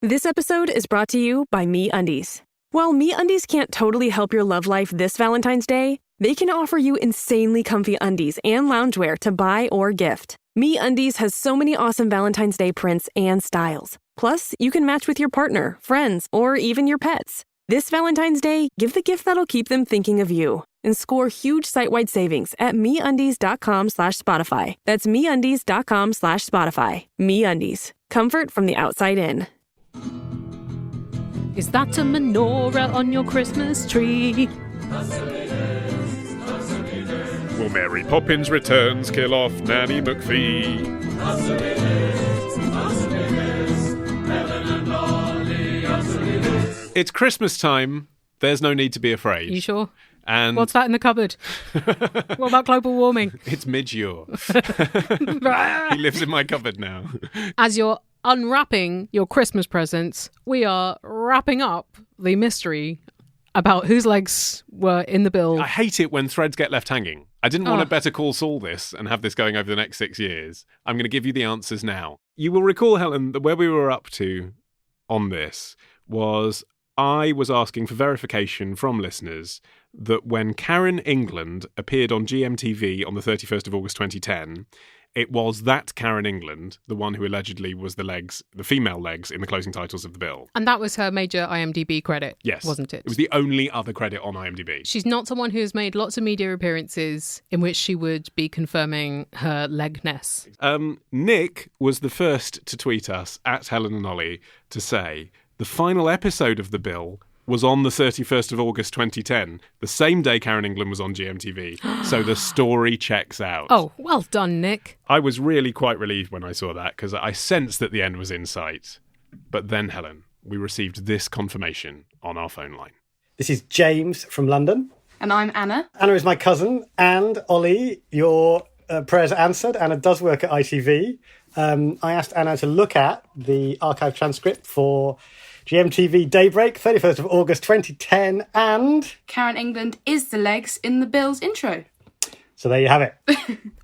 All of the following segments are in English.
This episode is brought to you by MeUndies. While MeUndies can't totally help your love life this Valentine's Day, they can offer you insanely comfy undies and loungewear to buy or gift. MeUndies has so many awesome Valentine's Day prints and styles. Plus, you can match with your partner, friends, or even your pets. This Valentine's Day, give the gift that'll keep them thinking of you and score huge site-wide savings at MeUndies.com/Spotify. That's MeUndies.com/Spotify. MeUndies. Comfort from the outside in. Is that a menorah on your Christmas tree? Will Mary Poppins Returns kill off Nanny McPhee? It's Christmas time. There's no need to be afraid. You sure? And what's that in the cupboard? What about global warming? It's Midge-Ure. He lives in my cupboard now. As you're unwrapping your Christmas presents, we are wrapping up the mystery about whose legs were in the bill. I hate it when threads get left hanging. I didn't want to Better Call Saul this and have this going over the next 6 years. I'm going to give you the answers now. You will recall, Helen, that where we were up to on this was I was asking for verification from listeners that when Karen England appeared on GMTV on the 31st of August 2010, it was that Karen England, the one who allegedly was the female legs in the closing titles of the bill. And that was her major IMDb credit, yes, wasn't it? It was the only other credit on IMDb. She's not someone who has made lots of media appearances in which she would be confirming her legness. Nick was the first to tweet us, at Helen and Ollie, to say the final episode of the bill was on the 31st of August 2010, the same day Karen England was on GMTV. So the story checks out. Oh, well done, Nick. I was really quite relieved when I saw that because I sensed that the end was in sight. But then, Helen, we received this confirmation on our phone line. This is James from London. And I'm Anna. Anna is my cousin. And Ollie, your prayers are answered. Anna does work at ITV. I asked Anna to look at the archive transcript for GMTV Daybreak, 31st of August 2010, and Karen England is the legs in the Bill's intro. So there you have it.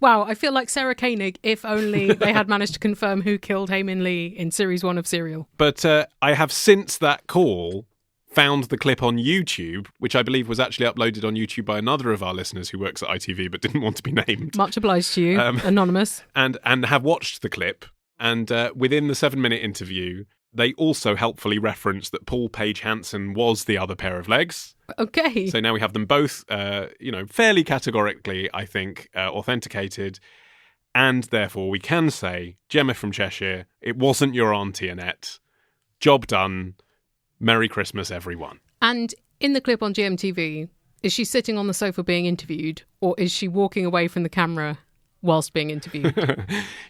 Wow, I feel like Sarah Koenig if only they had managed to confirm who killed Haymon Lee in Series 1 of Serial. But I have since that call found the clip on YouTube, which I believe was actually uploaded on YouTube by another of our listeners who works at ITV but didn't want to be named. Much obliged to you, anonymous. And have watched the clip. And within the 7-minute interview, they also helpfully referenced that Paul Page Hansen was the other pair of legs. Okay. So now we have them both, fairly categorically, I think, authenticated. And therefore we can say, Gemma from Cheshire, it wasn't your Auntie Annette. Job done. Merry Christmas, everyone. And in the clip on GMTV, is she sitting on the sofa being interviewed, or is she walking away from the camera whilst being interviewed?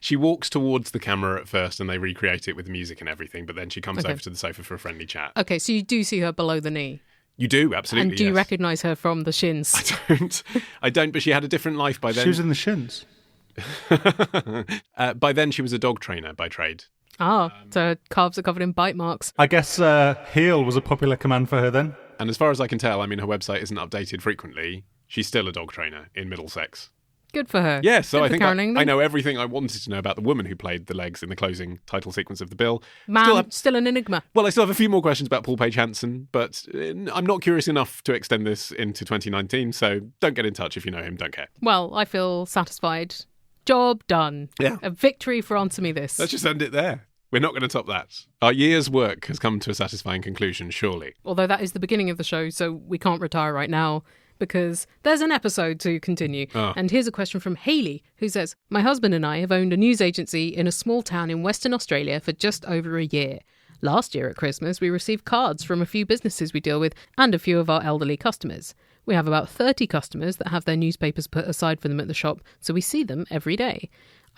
She walks towards the camera at first and they recreate it with the music and everything, but then she comes over to the sofa for a friendly chat. Okay, so you do see her below the knee? You do, absolutely. And do you recognise her from the Shins? I don't, but she had a different life by then. She was in the Shins. By then she was a dog trainer by trade. So her calves are covered in bite marks. I guess heel was a popular command for her then. And as far as I can tell, her website isn't updated frequently. She's still a dog trainer in Middlesex. Good for her. Yeah, so Good I think I know everything I wanted to know about the woman who played the legs in the closing title sequence of the bill. Still an enigma. Well, I still have a few more questions about Paul Page Hansen, but I'm not curious enough to extend this into 2019, so don't get in touch if you know him, don't care. Well, I feel satisfied. Job done. Yeah. A victory for Answer Me This. Let's just end it there. We're not going to top that. Our year's work has come to a satisfying conclusion, surely. Although that is the beginning of the show, so we can't retire right now, because there's an episode to continue. And here's a question from Hayley, who says, my husband and I have owned a news agency in a small town in Western Australia for just over a year. Last year at Christmas, we received cards from a few businesses we deal with and a few of our elderly customers. We have about 30 customers that have their newspapers put aside for them at the shop, so we see them every day.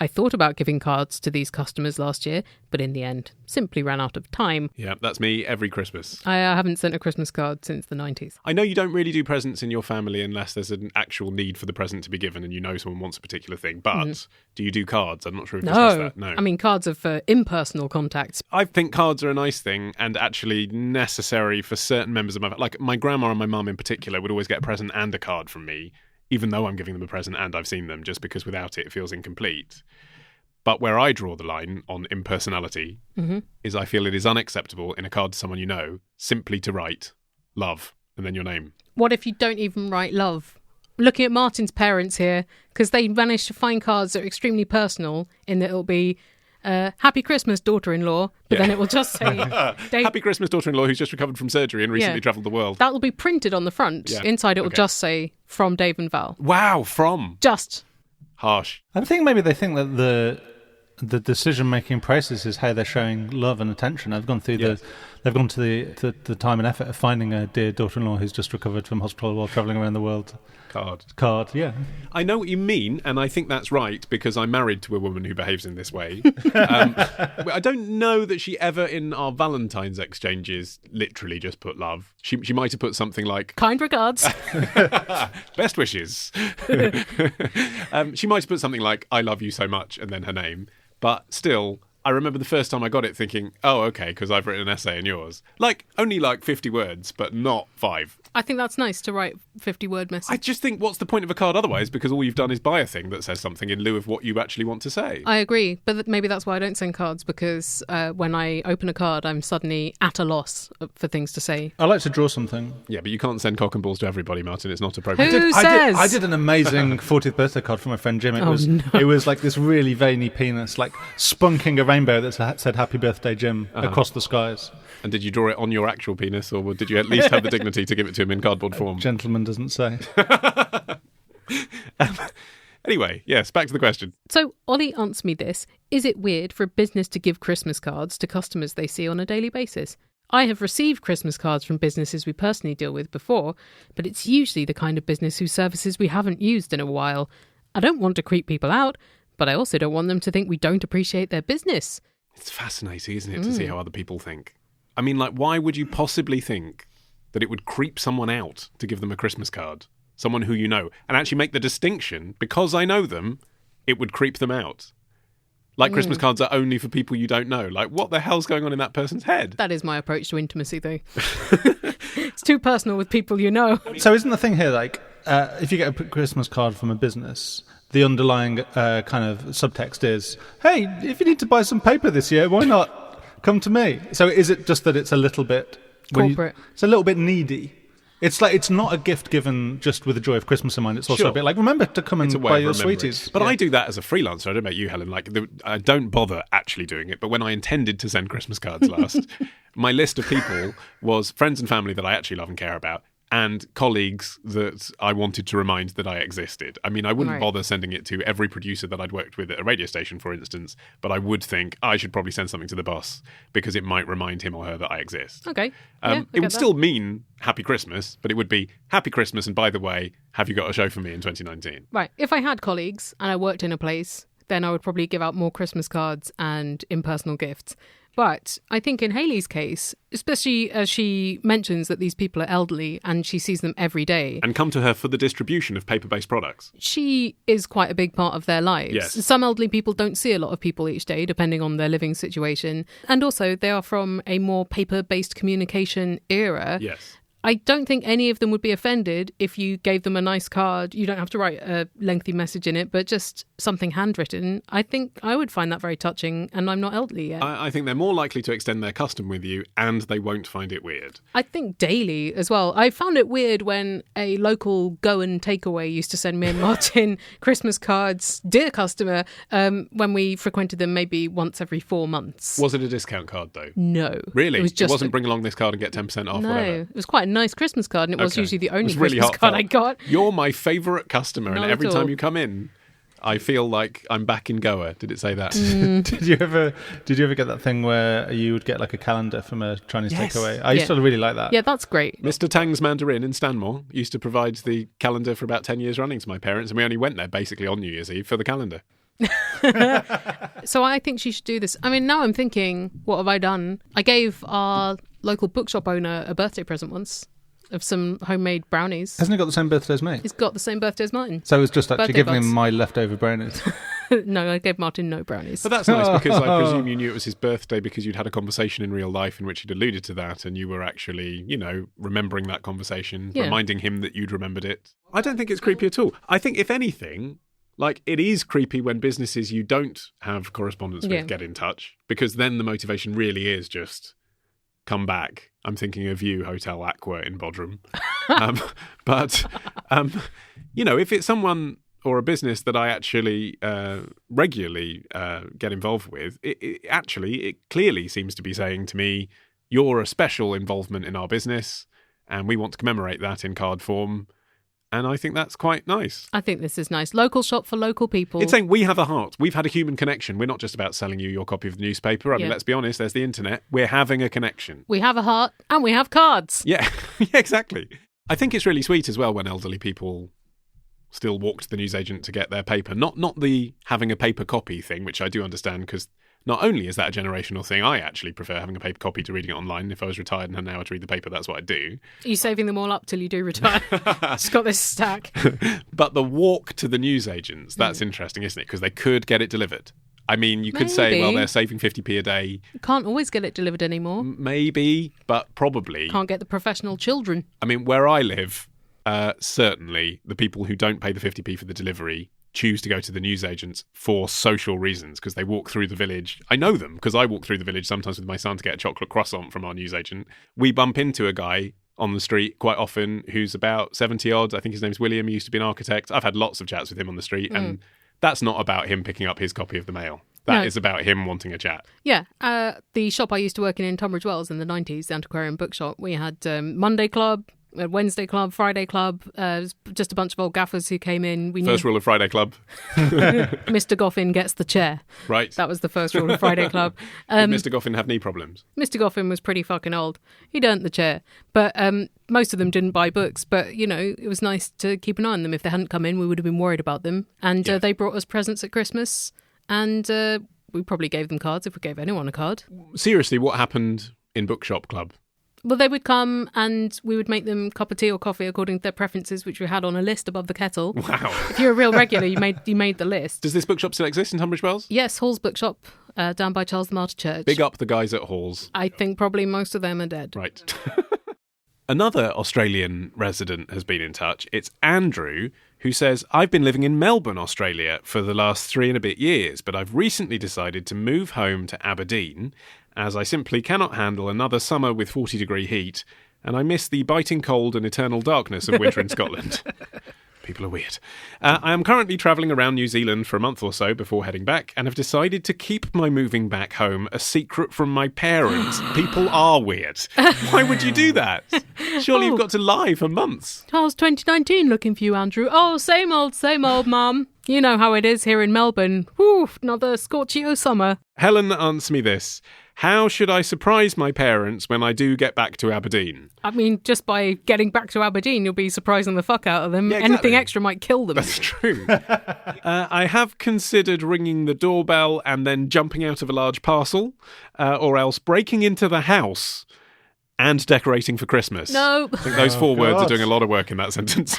I thought about giving cards to these customers last year, but in the end, simply ran out of time. Yeah, that's me every Christmas. I haven't sent a Christmas card since the 90s. I know you don't really do presents in your family unless there's an actual need for the present to be given and you know someone wants a particular thing, but do you do cards? I'm not sure if you've discussed that. No. Cards are for impersonal contacts. I think cards are a nice thing and actually necessary for certain members of my family. Like my grandma and my mum in particular would always get a present and a card from me, even though I'm giving them a present and I've seen them, just because without it, it feels incomplete. But where I draw the line on impersonality is I feel it is unacceptable in a card to someone you know simply to write love and then your name. What if you don't even write love? Looking at Martin's parents here, because they managed to find cards that are extremely personal in that it'll be Happy Christmas, daughter-in-law, but then it will just say... Happy Christmas, daughter-in-law who's just recovered from surgery and recently travelled the world. That will be printed on the front. Yeah. Inside it will just say, from Dave and Val. Wow, from. Just. Harsh. I think maybe they think that the decision-making process is how they're showing love and attention. They've gone through they've gone to the time and effort of finding a dear daughter-in-law who's just recovered from hospital while travelling around the world. Card, yeah. I know what you mean, and I think that's right, because I'm married to a woman who behaves in this way. I don't know that she ever, in our Valentine's exchanges, literally just put love. She might have put something like... Kind regards. Best wishes. She might have put something like, I love you so much, and then her name. But still... I remember the first time I got it thinking, oh, okay, because I've written an essay in yours. Only 50 words, but not 5. I think that's nice to write 50-word message. I just think, what's the point of a card otherwise? Because all you've done is buy a thing that says something in lieu of what you actually want to say. I agree, but maybe that's why I don't send cards, because when I open a card, I'm suddenly at a loss for things to say. I like to draw something. Yeah, but you can't send cock and balls to everybody, Martin. It's not appropriate. Who says? I did an amazing 40th birthday card for my friend Jim. It was like this really veiny penis, like spunking a rainbow that said "Happy Birthday, Jim" across the skies. And did you draw it on your actual penis, or did you at least have the dignity to give it to him in cardboard form? Gentleman doesn't say. Anyway, yes, back to the question. So, Ollie answered me this. Is it weird for a business to give Christmas cards to customers they see on a daily basis? I have received Christmas cards from businesses we personally deal with before, but it's usually the kind of business whose services we haven't used in a while. I don't want to creep people out, but I also don't want them to think we don't appreciate their business. It's fascinating, isn't it, to see how other people think? I mean, why would you possibly think that it would creep someone out to give them a Christmas card? Someone who you know. And actually make the distinction, because I know them, it would creep them out. Christmas cards are only for people you don't know. What the hell's going on in that person's head? That is my approach to intimacy, though. It's too personal with people you know. So isn't the thing here, if you get a Christmas card from a business, the underlying kind of subtext is, hey, if you need to buy some paper this year, why not come to me? So is it just that it's a little bit... corporate? It's a little bit needy. It's it's not a gift given just with the joy of Christmas in mind. It's also a bit remember to come and buy your sweeties. But I do that as a freelancer. I don't know about you, Helen. I don't bother actually doing it. But when I intended to send Christmas cards last, my list of people was friends and family that I actually love and care about, and colleagues that I wanted to remind that I existed. I mean, I wouldn't bother sending it to every producer that I'd worked with at a radio station, for instance, but I would think I should probably send something to the boss because it might remind him or her that I exist. Okay. It would still mean Happy Christmas, but it would be Happy Christmas, and by the way, have you got a show for me in 2019? Right. If I had colleagues and I worked in a place, then I would probably give out more Christmas cards and impersonal gifts. But I think in Hayley's case, especially as she mentions that these people are elderly and she sees them every day. And come to her for the distribution of paper-based products. She is quite a big part of their lives. Yes. Some elderly people don't see a lot of people each day, depending on their living situation. And also, they are from a more paper-based communication era. Yes. I don't think any of them would be offended if you gave them a nice card. You don't have to write a lengthy message in it, but just something handwritten. I think I would find that very touching, and I'm not elderly yet. I think they're more likely to extend their custom with you, and they won't find it weird. I think daily as well. I found it weird when a local Go and Takeaway used to send me and Martin Christmas cards, dear customer, when we frequented them maybe once every 4 months. Was it a discount card, though? No. Really? It wasn't bring along this card and get 10% off, no, whatever? It was quite a nice Christmas card, and it was usually the only really Christmas card I got. You're my favourite customer, Not and every at time all. you come in, I feel like I'm back in Goa. Did it say that? Did you ever get that thing where you would get a calendar from a Chinese takeaway? I used to really like that. Yeah, that's great. Mr. Tang's Mandarin in Stanmore used to provide the calendar for about 10 years running to my parents, and we only went there basically on New Year's Eve for the calendar. So I think she should do this. I mean, now I'm thinking, what have I done? I gave our local bookshop owner a birthday present once of some homemade brownies. Hasn't he got the same birthday as me? He's got the same birthday as Martin. So it was just actually Birthday giving him buds. my leftover brownies. No, I gave Martin no brownies. But that's nice, because I presume you knew it was his birthday because you'd had a conversation in real life in which he'd alluded to that, and you were actually, remembering that conversation, Yeah. reminding him that you'd remembered it. I don't think it's creepy at all. I think, if anything, Like, it is creepy when businesses you don't have correspondence with get in touch, because then the motivation really is just come back. I'm thinking of you, Hotel Aqua in Bodrum. But if it's someone or a business that I actually regularly get involved with, it clearly seems to be saying to me, you're a special involvement in our business, and we want to commemorate that in card form. And I think that's quite nice. I think this is nice. Local shop for local people. It's saying we have a heart. We've had a human connection. We're not just about selling you your copy of the newspaper. I mean, let's be honest, there's the internet. We're having a connection. We have a heart and we have cards. Yeah, exactly. I think it's really sweet as well when elderly people still walk to the newsagent to get their paper. Not the having a paper copy thing, which I do understand, because not only is that a generational thing, I actually prefer having a paper copy to reading it online. If I was retired and had an hour to read the paper, that's what I'd do. Are you saving them all up till you do retire? Just got this stack. But the walk to the newsagents, that's interesting, isn't it? Because they could get it delivered. I mean, you could say, well, they're saving 50p a day. Can't always get it delivered anymore. Maybe, but probably. Can't get the professional children. I mean, where I live, certainly the people who don't pay the 50p for the delivery choose to go to the newsagents for social reasons, because they walk through the village. I know them because I walk through the village sometimes with my son to get a chocolate croissant from our newsagent. We bump into a guy on the street quite often who's about 70 odd. I think his name's William. He used to be an architect. I've had lots of chats with him on the street, and that's not about him picking up his copy of the Mail. That is about him wanting a chat. Yeah. The shop I used to work in Tunbridge Wells in the 90s, the Antiquarian Bookshop, we had Monday Club, Wednesday Club, Friday Club, just a bunch of old gaffers who came in. First rule of Friday Club. Mr. Goffin gets the chair. Right. That was the first rule of Friday Club. Did Mr. Goffin have knee problems? Mr. Goffin was pretty fucking old. He'd earned the chair. But most of them didn't buy books. But, it was nice to keep an eye on them. If they hadn't come in, we would have been worried about them. And they brought us presents at Christmas. And we probably gave them cards if we gave anyone a card. Seriously, what happened in Bookshop Club? Well, they would come and we would make them a cup of tea or coffee according to their preferences, which we had on a list above the kettle. Wow. If you're a real regular, you made the list. Does this bookshop still exist in Tunbridge Wells? Yes, Hall's Bookshop, down by Charles the Martyr Church. Big up the guys at Hall's. I think probably most of them are dead. Right. Another Australian resident has been in touch. It's Andrew, who says, I've been living in Melbourne, Australia for the last 3 and a bit years, but I've recently decided to move home to Aberdeen, as I simply cannot handle another summer with 40-degree heat, and I miss the biting cold and eternal darkness of winter in Scotland. People are weird. I am currently travelling around New Zealand for a month or so before heading back, and have decided to keep my moving back home a secret from my parents. People are weird. Why would you do that? Surely you've got to lie for months. How's 2019 looking for you, Andrew? Oh, same old, Mum. You know how it is here in Melbourne. Whew, another scorchio summer. Helen, answer me this. How should I surprise my parents when I do get back to Aberdeen? I mean, just by getting back to Aberdeen, you'll be surprising the fuck out of them. Yeah, exactly. Anything extra might kill them. That's true. I have considered ringing the doorbell and then jumping out of a large parcel, or else breaking into the house and decorating for Christmas. No. I think those 4 words are doing a lot of work in that sentence.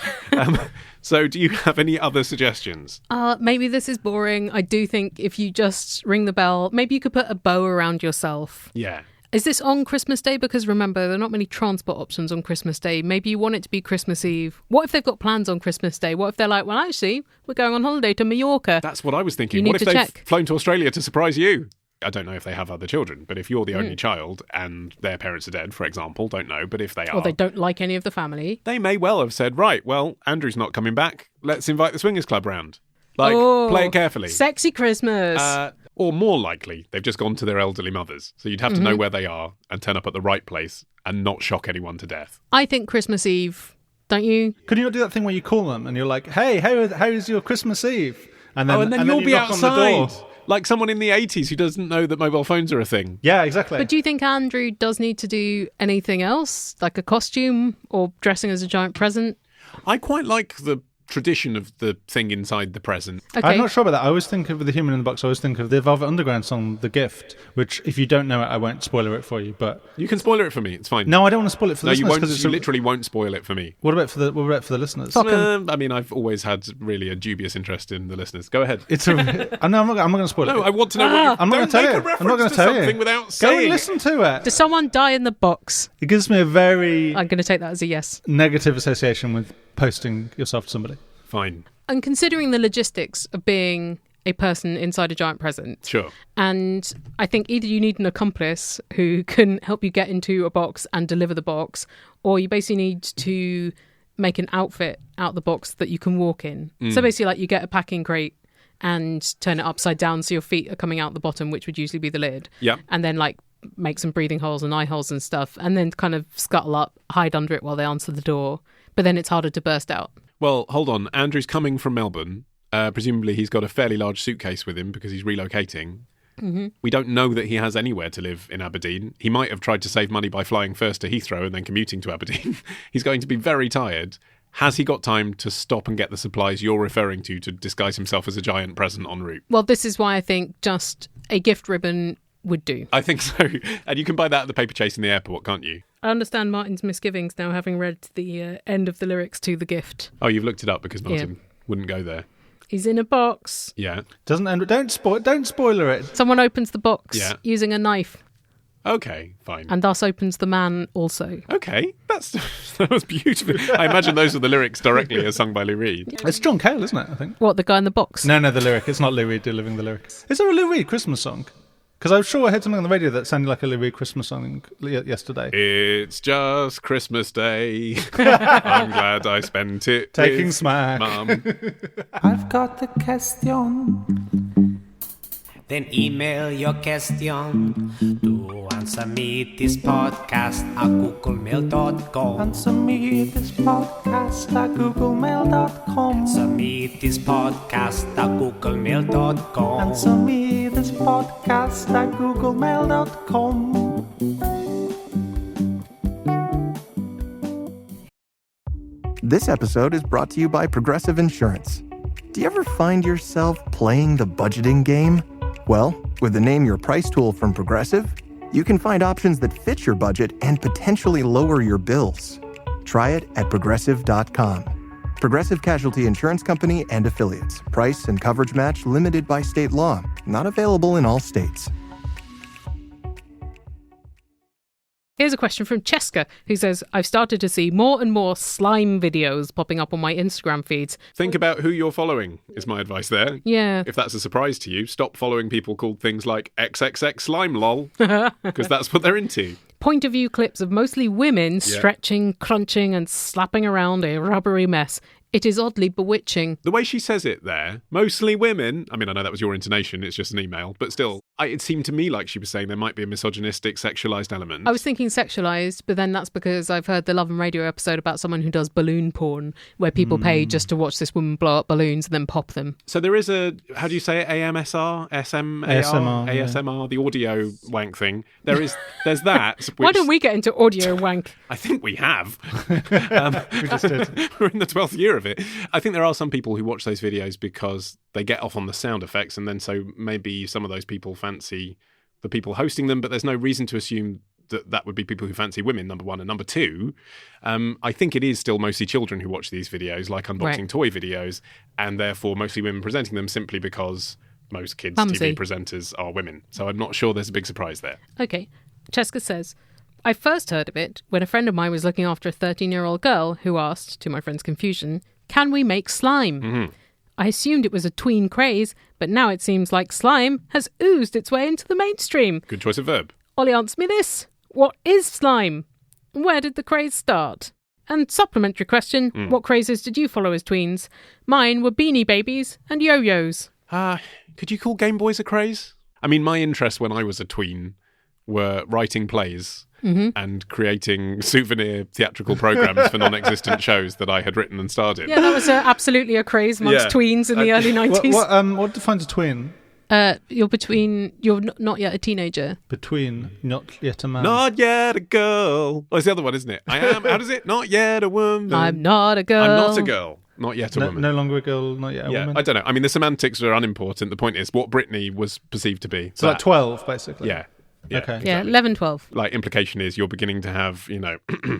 So do you have any other suggestions? Maybe this is boring. I do think if you just ring the bell, maybe you could put a bow around yourself. Yeah. Is this on Christmas Day? Because remember, there are not many transport options on Christmas Day. Maybe you want it to be Christmas Eve. What if they've got plans on Christmas Day? What if they're like, well, actually, we're going on holiday to Mallorca? That's what I was thinking. What if they've flown to Australia to surprise you? I don't know if they have other children, but if you're the only child and their parents are dead, for example, don't know, but if they are... Or they don't like any of the family. They may well have said, right, well, Andrew's not coming back. Let's invite the Swingers Club round. Play it carefully. Sexy Christmas. Or more likely, they've just gone to their elderly mothers. So you'd have to know where they are and turn up at the right place and not shock anyone to death. I think Christmas Eve, don't you? Could you not do that thing where you call them and you're like, hey, how's your Christmas Eve? And then you'll be outside. Like someone in the 80s who doesn't know that mobile phones are a thing. Yeah, exactly. But do you think Andrew does need to do anything else? Like a costume or dressing as a giant present? I quite like the tradition of the thing inside the present. Okay. I'm not sure about that. I always think of The Human in the Box. I always think of the Velvet Underground song, The Gift, which if you don't know it, I won't spoiler it for you. But you can spoiler it for me. It's fine. No, I don't want to spoil it for the listeners. No, you won't. You literally won't spoil it for me. What about for the listeners? I mean, I've always had really a dubious interest in the listeners. Go ahead. I'm not going to spoil it. No, I want to know. What I'm not going to tell you. I'm not going to tell you. Something without saying. Go and listen to it. Does someone die in the box? It gives me a very... I'm going to take that as a yes. Negative association with posting yourself to somebody. Fine. And considering the logistics of being a person inside a giant present. Sure. And I think either you need an accomplice who can help you get into a box and deliver the box, or you basically need to make an outfit out the box that you can walk in. So basically, like, you get a packing crate and turn it upside down so your feet are coming out the bottom, which would usually be the lid. Yeah. And then, like, make some breathing holes and eye holes and stuff, and then kind of scuttle up, hide under it while they answer the door. But then it's harder to burst out. Well, hold on. Andrew's coming from Melbourne. Presumably he's got a fairly large suitcase with him because he's relocating. Mm-hmm. We don't know that he has anywhere to live in Aberdeen. He might have tried to save money by flying first to Heathrow and then commuting to Aberdeen. He's going to be very tired. Has he got time to stop and get the supplies you're referring to disguise himself as a giant present en route? Well, this is why I think just a gift ribbon would do. I think so. And you can buy that at the paper chase in the airport, can't you? I understand Martin's misgivings now, having read the end of the lyrics to The Gift. Oh, you've looked it up because Martin wouldn't go there. He's in a box. Yeah. Don't spoiler it. Someone opens the box using a knife. Okay, fine. And thus opens the man also. Okay, that was beautiful. I imagine those are the lyrics directly as sung by Lou Reed. It's John Cale, isn't it, I think? What, the guy in the box? No, the lyric. It's not Lou Reed delivering the lyric. Is there a Lou Reed Christmas song? Because I'm sure I heard something on the radio that sounded like a Lou Reed Christmas song yesterday. It's just Christmas Day. I'm glad I spent it taking with smack. Mum. I've got a question. Then email your question to answer me this podcast at googlemail.com. Answer me this podcast at googlemail.com. Answer me this podcast at googlemail.com. Answer me this podcast at googlemail.com. This episode is brought to you by Progressive Insurance. Do you ever find yourself playing the budgeting game? Well, with the Name Your Price tool from Progressive, you can find options that fit your budget and potentially lower your bills. Try it at Progressive.com. Progressive Casualty Insurance Company and Affiliates. Price and coverage match limited by state law. Not available in all states. Here's a question from Cheska, who says, I've started to see more and more slime videos popping up on my Instagram feeds. Think about who you're following, is my advice there. Yeah. If that's a surprise to you, stop following people called things like XXX slime lol, because that's what they're into. Point of view clips of mostly women stretching, crunching and slapping around a rubbery mess. It is oddly bewitching. The way she says it there, mostly women, I mean, I know that was your intonation, it's just an email, but still, it seemed to me like she was saying there might be a misogynistic, sexualised element. I was thinking sexualised, but then that's because I've heard the Love and Radio episode about someone who does balloon porn, where people pay just to watch this woman blow up balloons and then pop them. So there is a, how do you say it, AMSR? ASMR, the audio wank thing. There's that. Why don't we get into audio wank? I think we have. We just did. We're in the 12th year of it. I think there are some people who watch those videos because they get off on the sound effects, and then so maybe some of those people fancy the people hosting them, but there's no reason to assume that would be people who fancy women, number one. And number two, I think it is still mostly children who watch these videos, like unboxing toy videos, and therefore mostly women presenting them simply because most kids' TV presenters are women. So I'm not sure there's a big surprise there. Okay. Cheska says, I first heard of it when a friend of mine was looking after a 13-year-old girl who asked, to my friend's confusion, can we make slime? Mm-hmm. I assumed it was a tween craze, but now it seems like slime has oozed its way into the mainstream. Good choice of verb. Ollie, answer me this. What is slime? Where did the craze start? And supplementary question, what crazes did you follow as tweens? Mine were Beanie Babies and yo-yos. Could you call Game Boys a craze? I mean, my interests when I was a tween were writing plays and creating souvenir theatrical programmes for non-existent shows that I had written and starred in. Yeah, that was absolutely a craze amongst tweens in the early 90s. What defines a tween? You're not yet a teenager. Between, not yet a man. Not yet a girl. Oh, it's the other one, isn't it? I am, how does it? Not yet a woman. I'm not a girl. I'm not a girl. Not yet a woman. No longer a girl, not yet a woman. I don't know. I mean, the semantics are unimportant. The point is what Britney was perceived to be. So like 12, basically. Yeah. Okay. Exactly. Yeah, 11, 12. Like, implication is you're beginning to have,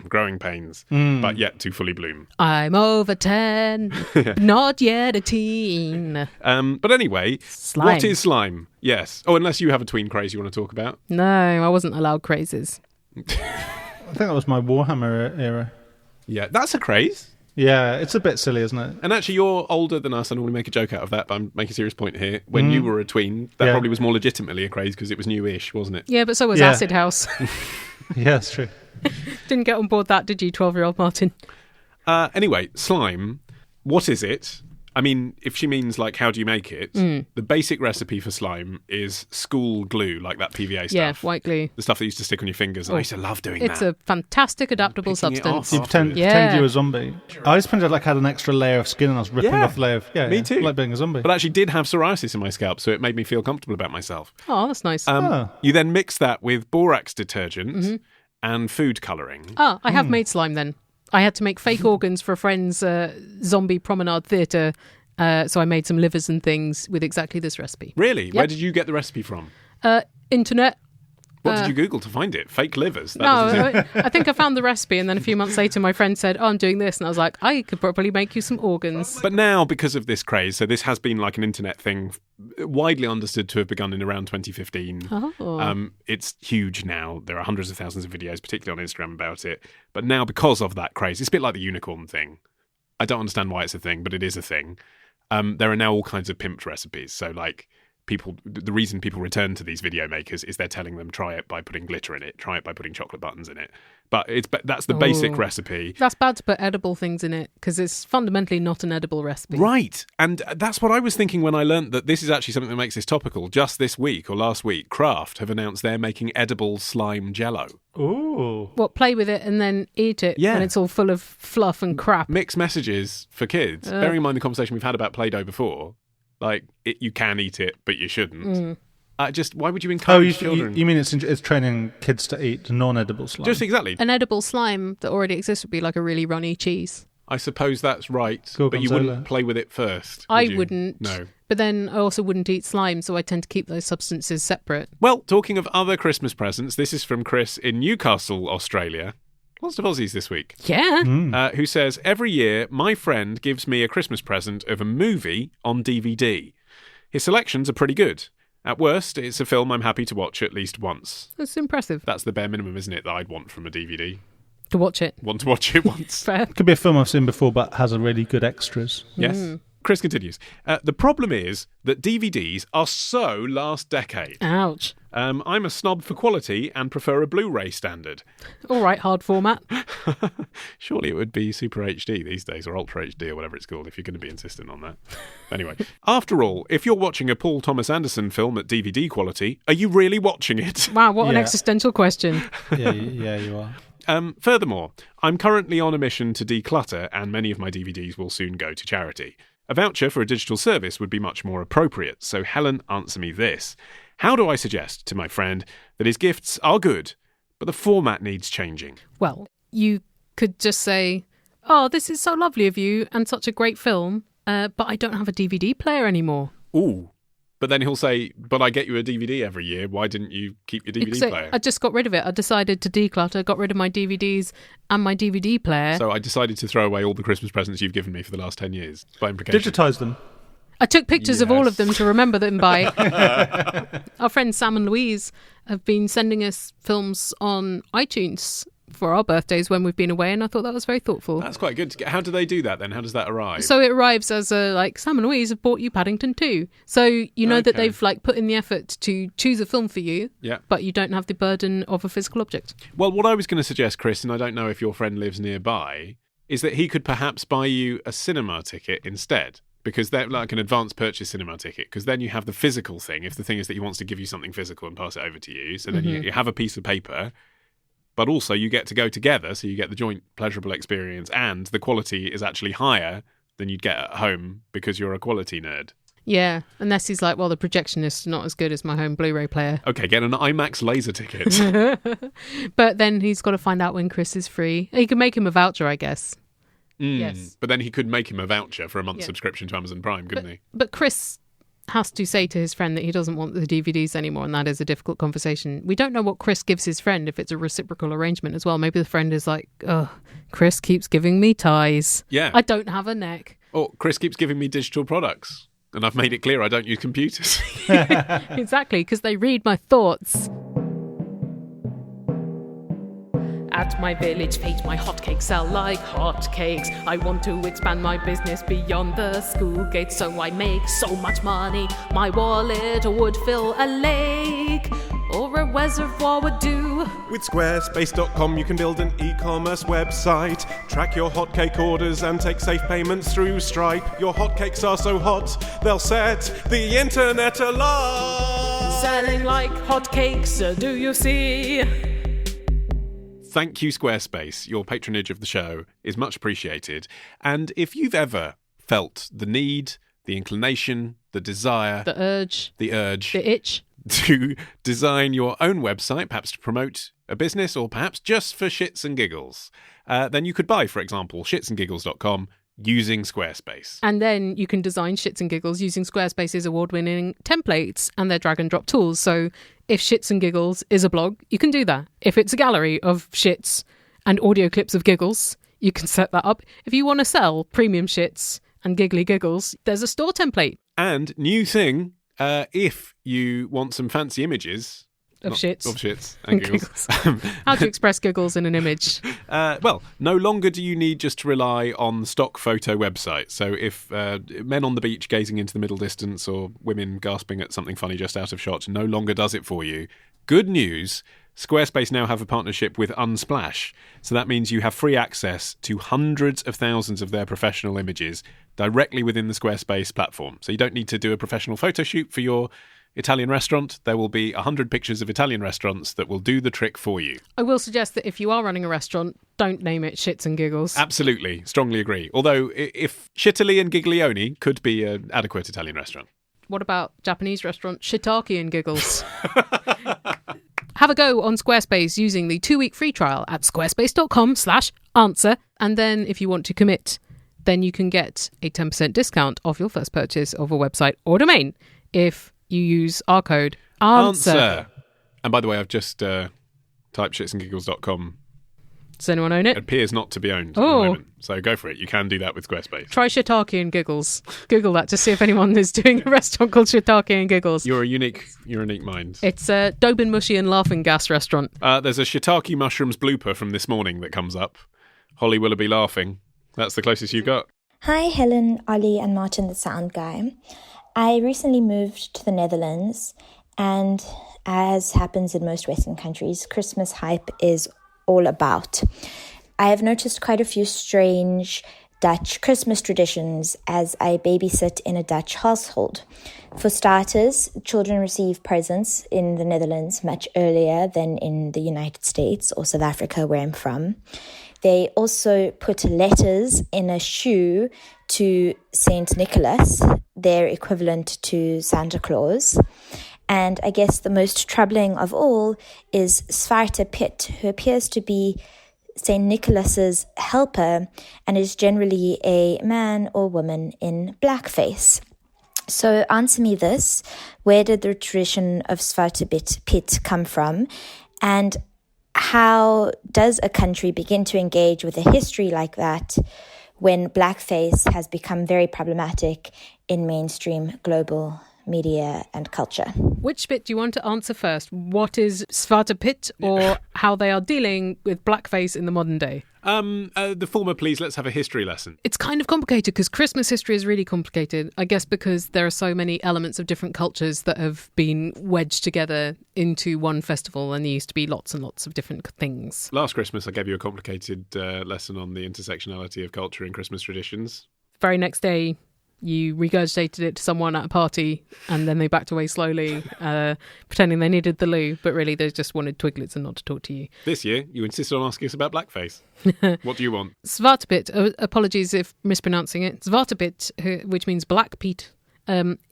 growing pains, but yet to fully bloom. I'm over 10, not yet a teen. But anyway, Slime. What is slime? Yes. Oh, unless you have a tween craze you want to talk about. No, I wasn't allowed crazes. I think that was my Warhammer era. Yeah, that's a craze. Yeah, it's a bit silly, isn't it? And actually, you're older than us. I normally make a joke out of that, but I'm making a serious point here. When you were a tween, that probably was more legitimately a craze because it was newish, wasn't it? Yeah, but so was Acid House. Yeah, that's true. Didn't get on board that, did you, 12-year-old Martin? Anyway, slime. What is it? I mean, if she means, like, how do you make it? The basic recipe for slime is school glue, like that PVA stuff. Yeah, white glue. The stuff that used to stick on your fingers. And I used to love doing that. It's a fantastic adaptable Picking it substance. off. You pretend you were a zombie. I always pretended I had an extra layer of skin and I was ripping off the layer of... Me too. Like being a zombie. But I actually did have psoriasis in my scalp, so it made me feel comfortable about myself. Oh, that's nice. You then mix that with borax detergent and food colouring. I have made slime then. I had to make fake organs for a friend's zombie promenade theatre, so I made some livers and things with exactly this recipe. Really? Yep. Where did you get the recipe from? Internet. What did you Google to find it? Fake livers? I think I found the recipe, and then a few months later my friend said, I'm doing this, and I was like, I could probably make you some organs. But now, because of this craze, so this has been like an internet thing, widely understood to have begun in around 2015. It's huge now. There are hundreds of thousands of videos, particularly on Instagram, about it. But now, because of that craze, it's a bit like the unicorn thing. I don't understand why it's a thing, but it is a thing. There are now all kinds of pimped recipes. So, like, the reason people return to these video makers is they're telling them try it by putting glitter in it, try it by putting chocolate buttons in it. But that's the basic recipe. That's bad to put edible things in it because it's fundamentally not an edible recipe. Right. And that's what I was thinking when I learnt that this is actually something that makes this topical. Just this week or last week, Kraft have announced they're making edible slime jello. Ooh. What, play with it and then eat it when it's all full of fluff and crap? Mixed messages for kids. Bearing in mind the conversation we've had about Play-Doh before. Like, you can eat it, but you shouldn't. Why would you encourage children? You mean it's training kids to eat non-edible slime? Just exactly. An edible slime that already exists would be like a really runny cheese. I suppose that's right, but you wouldn't play with it first. I wouldn't. No. But then I also wouldn't eat slime, so I tend to keep those substances separate. Well, talking of other Christmas presents, this is from Chris in Newcastle, Australia. Lots of Aussies this week. Yeah. Who says, every year, my friend gives me a Christmas present of a movie on DVD. His selections are pretty good. At worst, it's a film I'm happy to watch at least once. That's impressive. That's the bare minimum, isn't it, that I'd want from a DVD? To watch it. Want to watch it once. Fair. Could be a film I've seen before but has a really good extras. Yes. Chris continues. The problem is that DVDs are so last decade. Ouch. I'm a snob for quality and prefer a Blu-ray standard. All right, hard format. Surely it would be Super HD these days, or Ultra HD, or whatever it's called, if you're going to be insistent on that. Anyway, after all, if you're watching a Paul Thomas Anderson film at DVD quality, are you really watching it? Wow, what an existential question. Yeah, you are. Furthermore, I'm currently on a mission to declutter, and many of my DVDs will soon go to charity. A voucher for a digital service would be much more appropriate, so Helen, answer me this. How do I suggest to my friend that his gifts are good, but the format needs changing? Well, you could just say, oh, this is so lovely of you and such a great film, but I don't have a DVD player anymore. Ooh. But then he'll say, but I get you a DVD every year. Why didn't you keep your DVD player? I just got rid of it. I decided to declutter, got rid of my DVDs and my DVD player. So I decided to throw away all the Christmas presents you've given me for the last 10 years, by implication. Digitise them. I took pictures of all of them to remember them by. Our friends Sam and Louise have been sending us films on iTunes for our birthdays when we've been away, and I thought that was very thoughtful. That's quite good. How do they do that then? How does that arrive? So it arrives as Sam and Louise have bought you Paddington 2. So you know that they've put in the effort to choose a film for you, but you don't have the burden of a physical object. Well, what I was going to suggest, Chris, and I don't know if your friend lives nearby, is that he could perhaps buy you a cinema ticket instead. Because they're like an advanced purchase cinema ticket, because then you have the physical thing, if the thing is that he wants to give you something physical and pass it over to you. So then you have a piece of paper, but also you get to go together, so you get the joint pleasurable experience, and the quality is actually higher than you'd get at home because you're a quality nerd. Yeah, unless he's like, well, the projectionist's not as good as my home Blu-ray player. Okay, get an IMAX laser ticket. But then he's got to find out when Chris is free. He can make him a voucher, I guess. Yes. But then he could make him a voucher for a month's subscription to Amazon Prime, couldn't he? But Chris has to say to his friend that he doesn't want the DVDs anymore, and that is a difficult conversation. We don't know what Chris gives his friend, if it's a reciprocal arrangement as well. Maybe the friend is like, oh, Chris keeps giving me ties. Yeah. I don't have a neck. Or Chris keeps giving me digital products, and I've made it clear I don't use computers. Exactly, because they read my thoughts. At my village page, my hotcakes sell like hotcakes. I want to expand my business beyond the school gates, so I make so much money, my wallet would fill a lake, or a reservoir would do. With Squarespace.com you can build an e-commerce website, track your hotcake orders and take safe payments through Stripe. Your hotcakes are so hot, they'll set the internet alight. Selling like hotcakes, do you see? Thank you, Squarespace. Your patronage of the show is much appreciated. And if you've ever felt the need, the inclination, the desire, the urge, the itch to design your own website, perhaps to promote a business or perhaps just for shits and giggles, then you could buy, for example, shitsandgiggles.com using Squarespace. And then you can design Shits and Giggles using Squarespace's award-winning templates and their drag-and-drop tools. So if Shits and Giggles is a blog, you can do that. If it's a gallery of shits and audio clips of giggles, you can set that up. If you want to sell premium shits and giggly giggles, there's a store template. And new thing, if you want some fancy images of shits and giggles. How to express giggles in an image. Well, no longer do you need just to rely on stock photo websites. So if men on the beach gazing into the middle distance or women gasping at something funny just out of shot no longer does it for you. Good news, Squarespace now have a partnership with Unsplash. So that means you have free access to hundreds of thousands of their professional images directly within the Squarespace platform. So you don't need to do a professional photo shoot for your Italian restaurant. There will be 100 pictures of Italian restaurants that will do the trick for you. I will suggest that if you are running a restaurant, don't name it Shits and Giggles. Absolutely. Strongly agree. Although, if Shittily and Giglioni could be an adequate Italian restaurant. What about Japanese restaurant Shiitake and Giggles? Have a go on Squarespace using the 2-week free trial at squarespace.com/answer. And then if you want to commit, then you can get a 10% discount off your first purchase of a website or domain if you use our code ANSWER. And by the way, I've just typed shitsandgiggles.com. Does anyone own it? It appears not to be owned at the moment. So go for it. You can do that with Squarespace. Try Shiitake and Giggles. Google that to see if anyone is doing a restaurant called Shiitake and Giggles. You're a unique mind. It's a Dobin Mushy and Laughing Gas restaurant. There's a shiitake mushrooms blooper from this morning that comes up. Holly Willoughby laughing. That's the closest you got. Hi, Helen, Ollie and Martin, the sound guy. I recently moved to the Netherlands, and as happens in most Western countries, Christmas hype is all about. I have noticed quite a few strange Dutch Christmas traditions as I babysit in a Dutch household. For starters, children receive presents in the Netherlands much earlier than in the United States or South Africa, where I'm from. They also put letters in a shoe to Saint Nicholas, their equivalent to Santa Claus. And I guess the most troubling of all is Zwarte Piet, who appears to be Saint Nicholas's helper and is generally a man or woman in blackface. So answer me this: where did the tradition of Zwarte Piet come from? And how does a country begin to engage with a history like that when blackface has become very problematic in mainstream global media and culture? Which bit do you want to answer first? What is Zwarte Piet, or how they are dealing with blackface in the modern day? The former, please. Let's have a history lesson. It's kind of complicated because Christmas history is really complicated, I guess, because there are so many elements of different cultures that have been wedged together into one festival, and there used to be lots and lots of different things. Last Christmas, I gave you a complicated lesson on the intersectionality of culture in Christmas traditions. Very next day, you regurgitated it to someone at a party, and then they backed away slowly, pretending they needed the loo, but really they just wanted twiglets and not to talk to you. This year, you insisted on asking us about blackface. What do you want? Zwarte Piet, apologies if mispronouncing it. Zwarte Piet, which means Black Piet,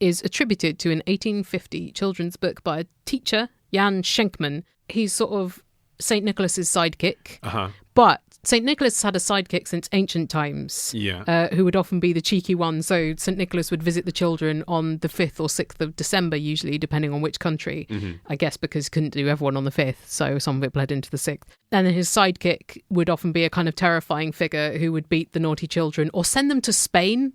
is attributed to an 1850 children's book by a teacher, Jan Schenkman. He's sort of St. Nicholas's sidekick, but St. Nicholas had a sidekick since ancient times, who would often be the cheeky one. So St. Nicholas would visit the children on the 5th or 6th of December, usually, depending on which country, I guess, because he couldn't do everyone on the 5th, so some of it bled into the 6th. And then his sidekick would often be a kind of terrifying figure who would beat the naughty children or send them to Spain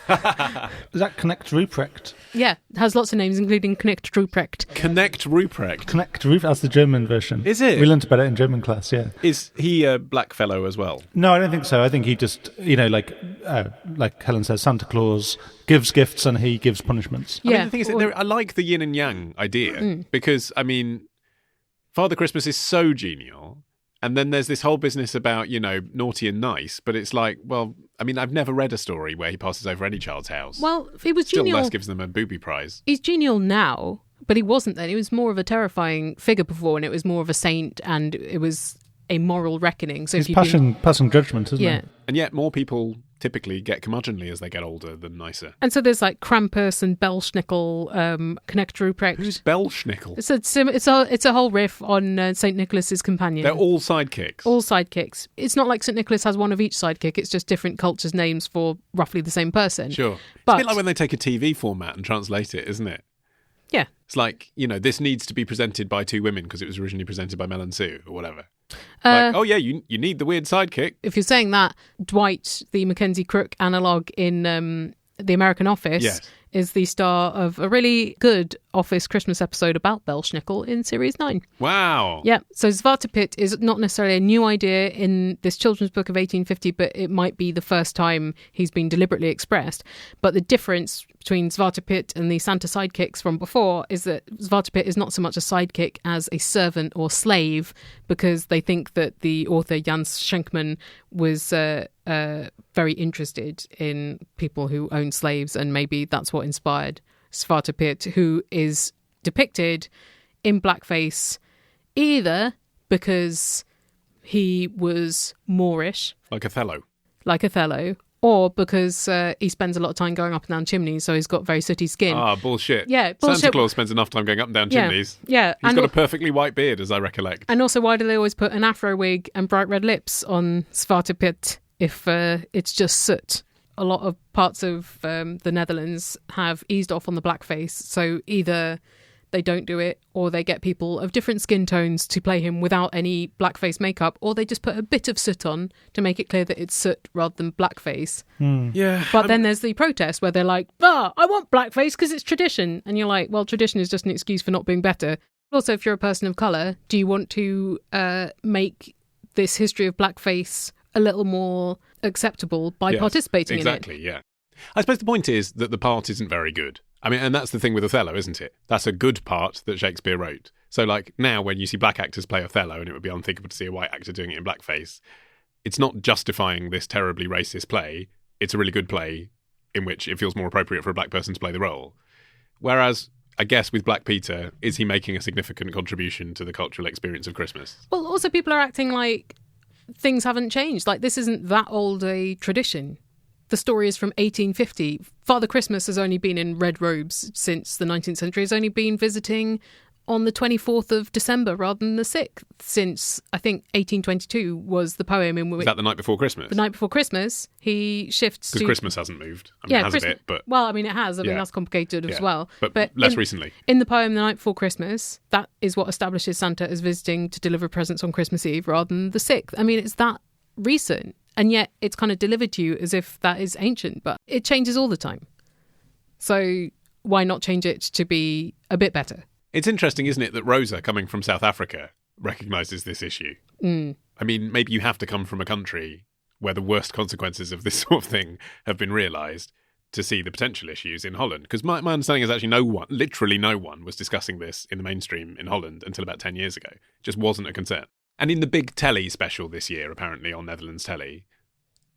Is that Connect Ruprecht? Yeah, it has lots of names, including Knecht Ruprecht. Knecht Ruprecht. Connect Ruprecht, that's the German version. Is it? We learned about it in German class, yeah. Is he a black fellow as well? No, I don't think so. I think he just, like Helen says, Santa Claus gives gifts and he gives punishments. I mean, the thing is, I like the yin and yang idea because, I mean, Father Christmas is so genial. And then there's this whole business about, naughty and nice. But it's like, well, I mean, I've never read a story where he passes over any child's house. Well, he was Still genial. less gives them a booby prize. He's genial now, but he wasn't then. He was more of a terrifying figure before, and it was more of a saint, and it was a moral reckoning. So he's passing judgment, isn't he? And yet more people typically get curmudgeonly as they get older than nicer. And so there's like Krampus and Belschnickel, Knecht Ruprecht. Who's Belschnickel? It's a whole riff on St. Nicholas's companion. They're all sidekicks. All sidekicks. It's not like St. Nicholas has one of each sidekick. It's just different cultures' names for roughly the same person. Sure. But, it's a bit like when they take a TV format and translate it, isn't it? Yeah. It's like, this needs to be presented by two women because it was originally presented by Mel and Sue or whatever. You need the weird sidekick. If you're saying that, Dwight, the Mackenzie Crook analogue in The American Office, is the star of a really good Office Christmas episode about Belschnickel in Series 9. Wow. Yeah, so Zwarte Piet is not necessarily a new idea in this children's book of 1850, but it might be the first time he's been deliberately expressed. But the difference between Zwarte Piet and the Santa sidekicks from before is that Zwarte Piet is not so much a sidekick as a servant or slave, because they think that the author Jans Schenkman was very interested in people who own slaves, and maybe that's what inspired Zwarte Piet, who is depicted in blackface either because he was Moorish, like Othello, or because he spends a lot of time going up and down chimneys, so he's got very sooty skin. Ah, bullshit. Yeah, bullshit. Santa Claus spends enough time going up and down chimneys. Yeah. He's got a perfectly white beard, as I recollect. And also, why do they always put an afro wig and bright red lips on Zwarte Piet if it's just soot? A lot of parts of the Netherlands have eased off on the blackface, so either they don't do it, or they get people of different skin tones to play him without any blackface makeup, or they just put a bit of soot on to make it clear that it's soot rather than blackface. Yeah. But then there's the protest where they're like, I want blackface because it's tradition. And you're like, well, tradition is just an excuse for not being better. Also, if you're a person of colour, do you want to make this history of blackface a little more acceptable by participating in it? Exactly, yeah. I suppose the point is that the part isn't very good. I mean, and that's the thing with Othello, isn't it? That's a good part that Shakespeare wrote. So, like, now when you see black actors play Othello, and it would be unthinkable to see a white actor doing it in blackface, it's not justifying this terribly racist play. It's a really good play in which it feels more appropriate for a black person to play the role. Whereas, I guess with Black Peter, is he making a significant contribution to the cultural experience of Christmas? Well, also people are acting like things haven't changed. Like, this isn't that old a tradition. The story is from 1850. Father Christmas has only been in red robes since the 19th century. He's only been visiting on the 24th of December rather than the 6th since, I think, 1822 was the poem in which... Is that the night before Christmas? The night before Christmas, he shifts to... Because Christmas hasn't moved. I mean, it has a bit, but... Well, I mean, it has. I mean, that's complicated as well. But less recently. In the poem The Night Before Christmas, that is what establishes Santa as visiting to deliver presents on Christmas Eve rather than the 6th. I mean, it's that recent. And yet it's kind of delivered to you as if that is ancient, but it changes all the time. So why not change it to be a bit better? It's interesting, isn't it, that Rosa, coming from South Africa, recognises this issue. I mean, maybe you have to come from a country where the worst consequences of this sort of thing have been realised to see the potential issues in Holland. Because my understanding is actually literally no one was discussing this in the mainstream in Holland until about 10 years ago. It just wasn't a concern. And in the big telly special this year, apparently, on Netherlands telly,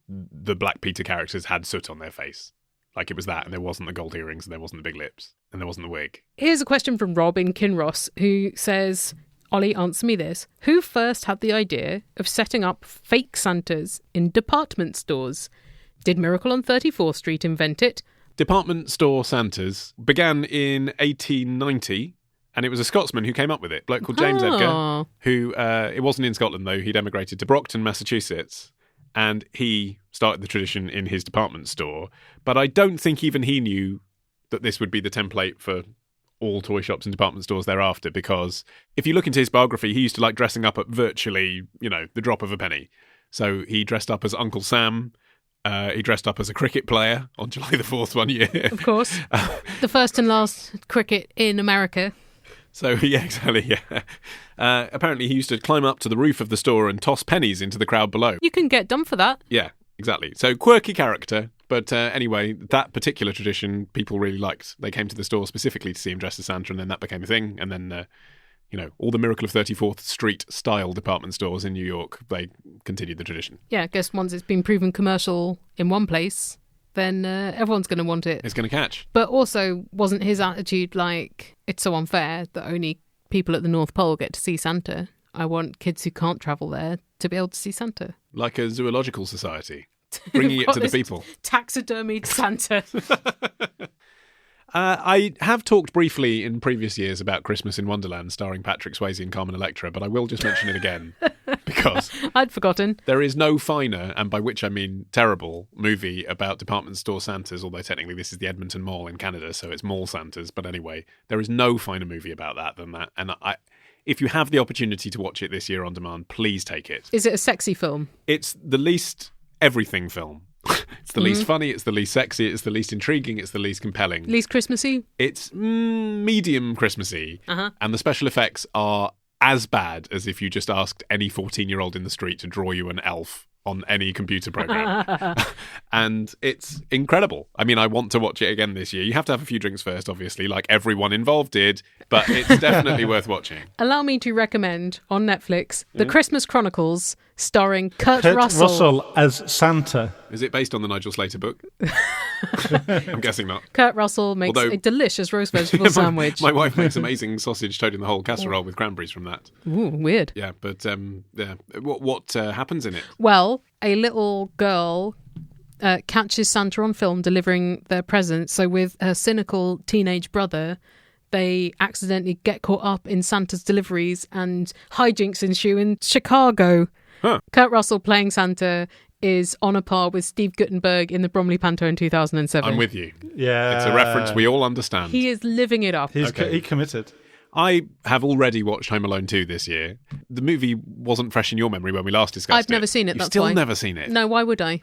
the Black Peter characters had soot on their face. Like, it was that, and there wasn't the gold earrings, and there wasn't the big lips, and there wasn't the wig. Here's a question from Rob in Kinross, who says, Ollie, answer me this. Who first had the idea of setting up fake Santas in department stores? Did Miracle on 34th Street invent it? Department store Santas began in 1890. And it was a Scotsman who came up with it, a bloke called James Edgar, who, it wasn't in Scotland though, he'd emigrated to Brockton, Massachusetts, and he started the tradition in his department store. But I don't think even he knew that this would be the template for all toy shops and department stores thereafter, because if you look into his biography, he used to like dressing up at virtually, the drop of a penny. So he dressed up as Uncle Sam, He dressed up as a cricket player on July the 4th one year. Of course. The first and last cricket in America. So, yeah, exactly, yeah. Apparently he used to climb up to the roof of the store and toss pennies into the crowd below. You can get done for that. Yeah, exactly. So, quirky character. But anyway, that particular tradition people really liked. They came to the store specifically to see him dressed as Santa, and then that became a thing. And then, all the Miracle of 34th Street style department stores in New York, they continued the tradition. Yeah, I guess once it's been proven commercial in one place, then everyone's going to want it. It's going to catch. But also, wasn't his attitude like, it's so unfair that only people at the North Pole get to see Santa? I want kids who can't travel there to be able to see Santa. Like a zoological society. Bringing it to the people. Taxidermied Santa. I have talked briefly in previous years about Christmas in Wonderland starring Patrick Swayze and Carmen Electra, but I will just mention it again because I'd forgotten. There is no finer, and by which I mean terrible, movie about department store Santas, although technically this is the Edmonton Mall in Canada, so it's mall Santas. But anyway, there is no finer movie about that than that. And if you have the opportunity to watch it this year on demand, please take it. Is it a sexy film? It's the least everything film. It's the least funny, it's the least sexy, it's the least intriguing, it's the least compelling. Least Christmassy? It's medium Christmassy. And the special effects are as bad as if you just asked any 14-year-old in the street to draw you an elf on any computer program. And it's incredible. I mean, I want to watch it again this year. You have to have a few drinks first, obviously, like everyone involved did, but it's definitely worth watching. Allow me to recommend on Netflix The Christmas Chronicles, starring Kurt Russell. Russell as Santa. Is it based on the Nigel Slater book? I'm guessing not. Kurt Russell makes a delicious roast vegetable sandwich. My wife makes amazing sausage toad in the hole casserole with cranberries from that. Ooh, weird. Yeah, but what happens in it? Well, a little girl catches Santa on film delivering their presents. So with her cynical teenage brother, they accidentally get caught up in Santa's deliveries and hijinks ensue in Chicago. Huh. Kurt Russell playing Santa is on a par with Steve Guttenberg in the Bromley Panto in 2007. I'm with you. Yeah. It's a reference we all understand. He is living it up. He committed. I have already watched Home Alone 2 this year. The movie wasn't fresh in your memory when we last discussed it. I've never seen it, You've that's still why. never seen it? No, why would I?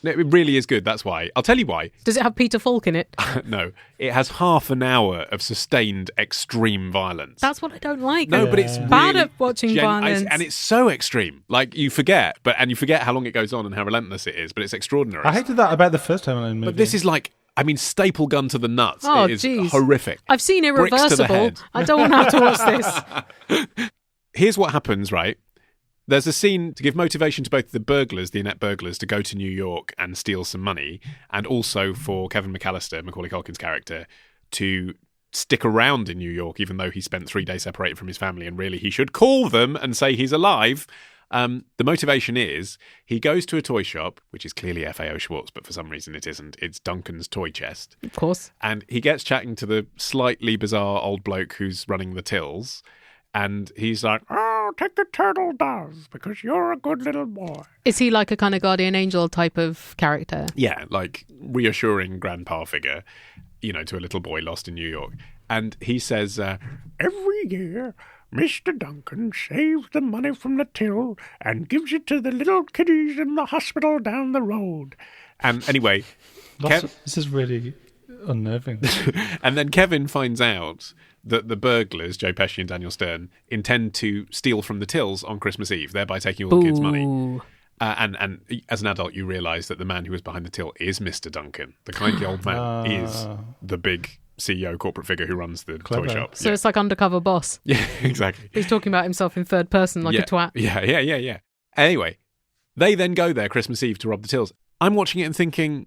It really is good, that's why. I'll tell you why. Does it have Peter Falk in it? No. It has half an hour of sustained extreme violence. That's what I don't like. No, but it's bad really at watching violence. And it's so extreme. Like, you forget how long it goes on and how relentless it is, but it's extraordinary. I hated that about the first Home Alone movie. But this is like, staple gun to the nuts. Oh, it is geez. horrific. I've seen Bricks to the Irreversible. head. I don't want to have to watch this. Here's what happens, right? There's a scene to give motivation to both the Inept burglars, to go to New York and steal some money, and also for Kevin McAllister, Macaulay Culkin's character, to stick around in New York, even though he spent 3 days separated from his family, and really he should call them and say he's alive. The motivation is he goes to a toy shop, which is clearly FAO Schwartz, but for some reason it isn't. It's Duncan's Toy Chest. Of course. And he gets chatting to the slightly bizarre old bloke who's running the tills. And he's like, "Oh, take the turtle doves, because you're a good little boy." Is he like a kind of guardian angel type of character? Yeah, like reassuring grandpa figure, to a little boy lost in New York. And he says, "Every year, Mr. Duncan saves the money from the till and gives it to the little kiddies in the hospital down the road." And anyway, this is really unnerving. And then Kevin finds out that the burglars, Joe Pesci and Daniel Stern, intend to steal from the tills on Christmas Eve, thereby taking all the kids' money. And as an adult, you realise that the man who was behind the till is Mr. Duncan. The kindly old man is the big CEO corporate figure who runs the toy shop. So it's like Undercover Boss. Yeah, exactly. He's talking about himself in third person like a twat. Yeah. Anyway, they then go there Christmas Eve to rob the tills. I'm watching it and thinking,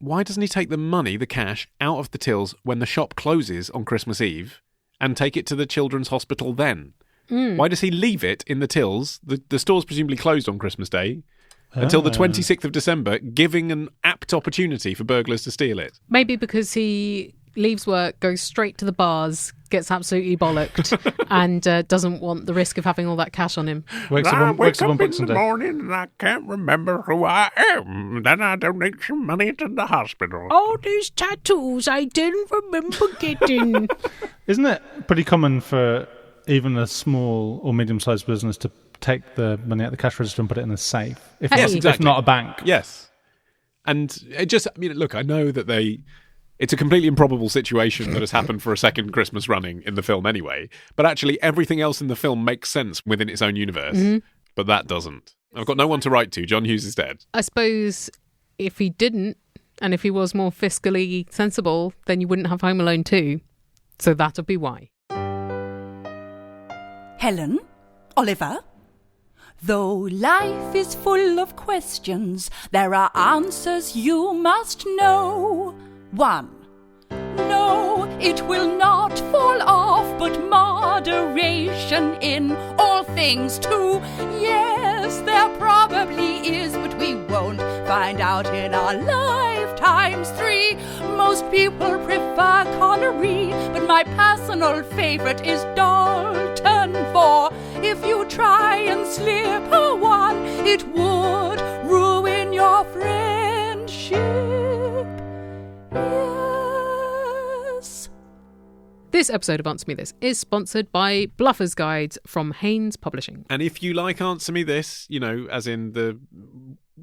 why doesn't he take the money, the cash, out of the tills when the shop closes on Christmas Eve and take it to the children's hospital then? Why does he leave it in the tills? The store's presumably closed on Christmas Day until the 26th of December, giving an apt opportunity for burglars to steal it. Maybe because he leaves work, goes straight to the bars, gets absolutely bollocked, and doesn't want the risk of having all that cash on him. Wakes up on Boxing Day. Morning and I can't remember who I am. Then I donate some money to the hospital. All these tattoos I didn't remember getting. Isn't it pretty common for even a small or medium-sized business to take the money out of the cash register and put it in a safe. If, Yes, exactly. if not a bank. Yes. And look, I know that it's a completely improbable situation that has happened for a second Christmas running in the film anyway, but actually everything else in the film makes sense within its own universe, but that doesn't. I've got no one to write to. John Hughes is dead. I suppose if he didn't, and if he was more fiscally sensible, then you wouldn't have Home Alone 2. So that'll be why. Helen? Oliver? Though life is full of questions, there are answers you must know. 1. No, it will not fall off, but moderation in all things. 2. Yes, there probably is, but we won't find out in our lifetimes. 3. Most people prefer Connery, but my personal favorite is Dalton. 4. If you try and slip a 1, it would ruin your friendship. Yes. This episode of Answer Me This is sponsored by Bluffer's Guides from Haynes Publishing. And if you like Answer Me This, as in the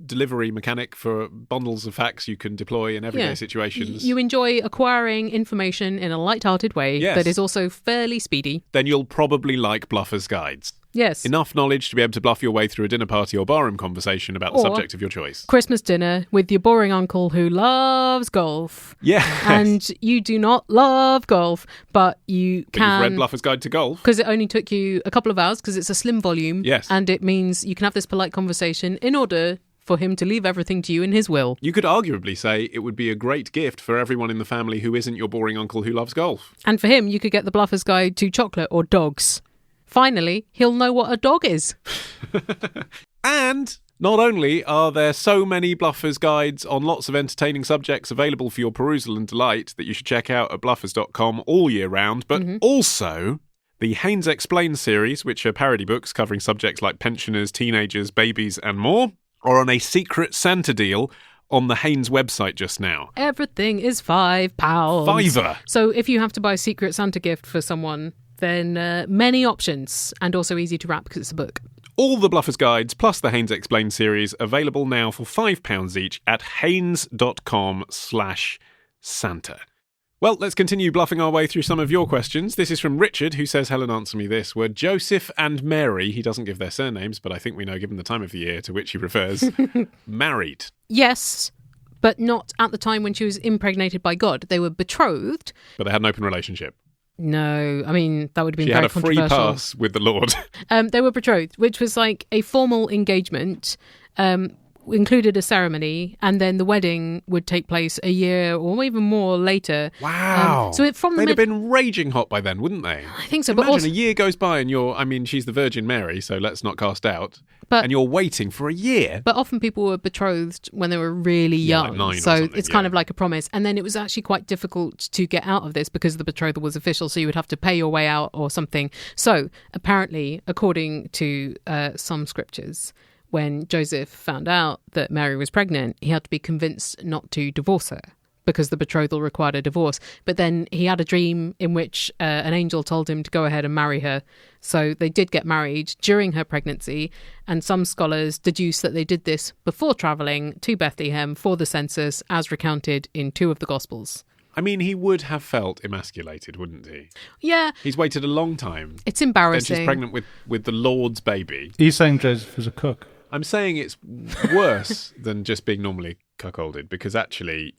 delivery mechanic for bundles of facts you can deploy in everyday situations. You enjoy acquiring information in a light-hearted way that is also fairly speedy. Then you'll probably like Bluffer's Guides. Yes. Enough knowledge to be able to bluff your way through a dinner party or barroom conversation about the subject of your choice. Christmas dinner with your boring uncle who loves golf. Yeah. And you do not love golf, but you can... You've read Bluffer's Guide to Golf. Because it only took you a couple of hours, because it's a slim volume. Yes. And it means you can have this polite conversation in order for him to leave everything to you in his will. You could arguably say it would be a great gift for everyone in the family who isn't your boring uncle who loves golf. And for him, you could get the Bluffer's Guide to Chocolate or Dogs. Finally, he'll know what a dog is. And not only are there so many Bluffer's Guides on lots of entertaining subjects available for your perusal and delight that you should check out at bluffers.com all year round, but also the Haynes Explains series, which are parody books covering subjects like pensioners, teenagers, babies and more, are on a Secret Santa deal on the Haynes website just now. Everything is £5. Fiver. So if you have to buy a Secret Santa gift for someone, then many options, and also easy to wrap because it's a book. All the Bluffer's Guides plus the Haynes Explained series available now for £5 each at haynes.com/Santa. Well, let's continue bluffing our way through some of your questions. This is from Richard, who says, Helen, answer me this. Were Joseph and Mary, he doesn't give their surnames, but I think we know given the time of the year to which he refers, married? Yes, but not at the time when she was impregnated by God. They were betrothed. But they had an open relationship. No, I mean, that would have been very controversial. She had a free pass with the Lord. They were betrothed, which was like a formal engagement, included a ceremony, and then the wedding would take place a year or even more later. Wow. They'd have been raging hot by then, wouldn't they? I think so. Imagine but also, a year goes by and she's the Virgin Mary, so let's not cast doubt. But, and you're waiting for a year. But often people were betrothed when they were really young. Like 9 so it's kind of like a promise. And then it was actually quite difficult to get out of this because the betrothal was official. So you would have to pay your way out or something. So apparently, according to some scriptures, when Joseph found out that Mary was pregnant, he had to be convinced not to divorce her because the betrothal required a divorce. But then he had a dream in which an angel told him to go ahead and marry her. So they did get married during her pregnancy. And some scholars deduce that they did this before travelling to Bethlehem for the census, as recounted in 2 of the Gospels. I mean, he would have felt emasculated, wouldn't he? Yeah. He's waited a long time. It's embarrassing. Then she's pregnant with the Lord's baby. Are you saying Joseph was a cook? I'm saying it's worse than just being normally cuckolded, because actually